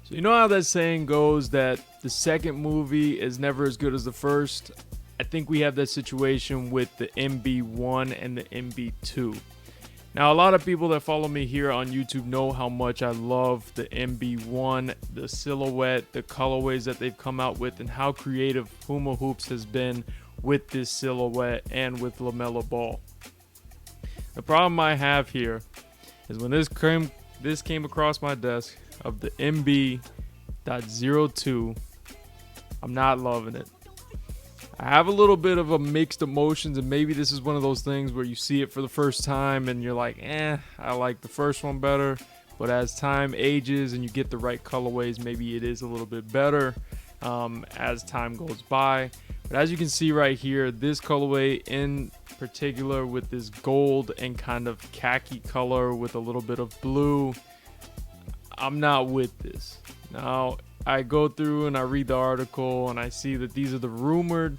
So you know how that saying goes that the second movie is never as good as the first? I think we have that situation with the MB1 and the MB2. Now, a lot of people that follow me here on YouTube know how much I love the MB1, the silhouette, the colorways that they've come out with, and how creative Puma Hoops has been with this silhouette and with LaMelo Ball. The problem I have here is when this came across my desk of the Mb.02, I'm not loving it. I have a little bit of a mixed emotions, and maybe this is one of those things where you see it for the first time and you're like, I like the first one better. But as time ages and you get the right colorways, maybe it is a little bit better as time goes by. But as you can see right here, this colorway in particular with this gold and kind of khaki color with a little bit of blue, I'm not with this. Now, I go through and I read the article and I see that these are the rumored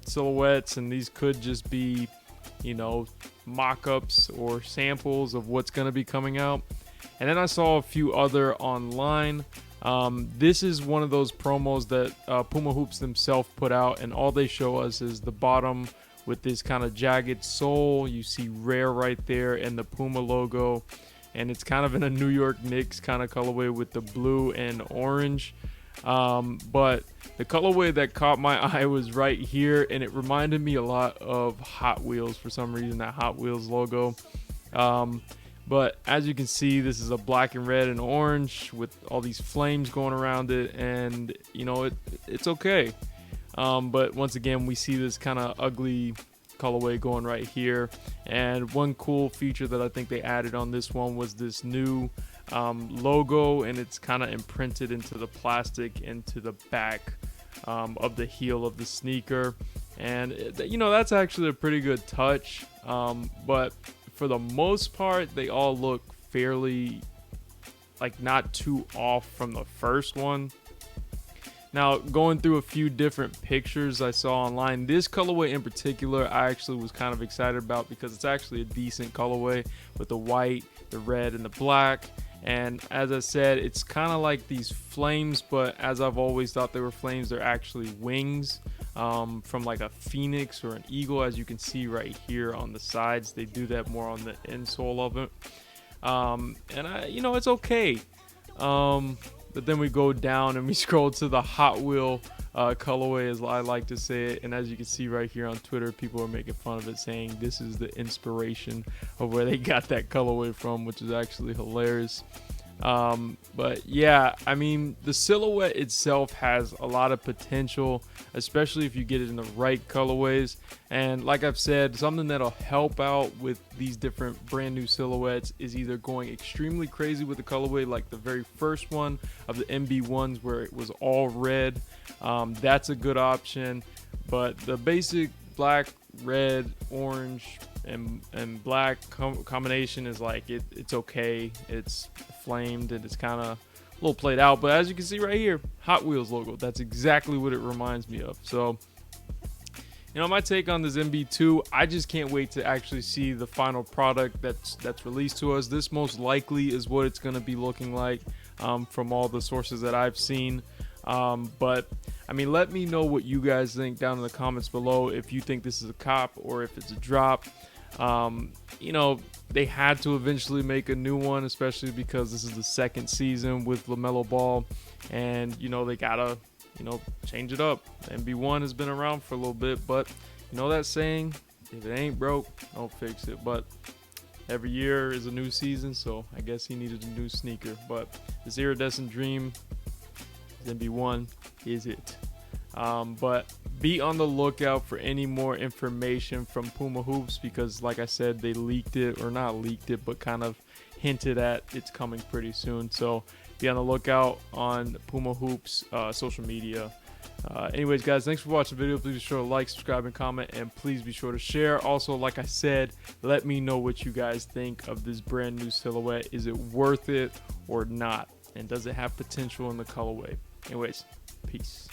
silhouettes, and these could just be, mock-ups or samples of what's going to be coming out. And then I saw a few other online. This is one of those promos that Puma Hoops themselves put out, and all they show us is the bottom with this kind of jagged sole. You see Rare right there and the Puma logo. And it's kind of in a New York Knicks kind of colorway with the blue and orange. But the colorway that caught my eye was right here, and it reminded me a lot of Hot Wheels for some reason, that Hot Wheels logo. But as you can see, this is a black and red and orange with all these flames going around it, and it's okay. But once again, we see this kind of ugly colorway going right here. And one cool feature that I think they added on this one was this new logo, and it's kind of imprinted into the plastic into the back of the heel of the sneaker. And that's actually a pretty good touch, but for the most part they all look fairly not too off from the first one. Now, going through a few different pictures I saw online, this colorway in particular I actually was kind of excited about because it's actually a decent colorway with the white, the red, and the black. And as I said, it's kind of like these flames, but as I've always thought they were flames, they're actually wings from like a phoenix or an eagle. As you can see right here on the sides, they do that more on the insole of it. And it's okay. But then we go down and we scroll to the Hot Wheel colorway, as I like to say it. And as you can see right here on Twitter, people are making fun of it, saying this is the inspiration of where they got that colorway from, which is actually hilarious. But yeah, I mean, the silhouette itself has a lot of potential, especially if you get it in the right colorways. And like I've said, something that'll help out with these different brand new silhouettes is either going extremely crazy with the colorway, like the very first one of the MB1s where it was all red. That's a good option. But the basic black, red, orange, and black combination is it's okay. It's flamed and it's kind of a little played out, but as you can see right here, Hot Wheels logo, that's exactly what it reminds me of. So my take on this MB2, I just can't wait to actually see the final product that's released to us. This most likely is what it's going to be looking like from all the sources that I've seen. But I mean, let me know what you guys think down in the comments below, if you think this is a cop or if it's a drop. They had to eventually make a new one, especially because this is the second season with LaMelo Ball, and they gotta change it up. The MB1 has been around for a little bit, but that saying, if it ain't broke, don't fix it. But every year is a new season, so I guess he needed a new sneaker. But this iridescent dream, MB1 is it. But be on the lookout for any more information from Puma Hoops, because like I said, they leaked it, or not leaked it, but kind of hinted at it's coming pretty soon. So be on the lookout on Puma Hoops social media. Anyways, guys, thanks for watching the video. Please be sure to like, subscribe, and comment, and please be sure to share. Also, like I said, let me know what you guys think of this brand new silhouette. Is it worth it or not? And does it have potential in the colorway? Anyways, peace.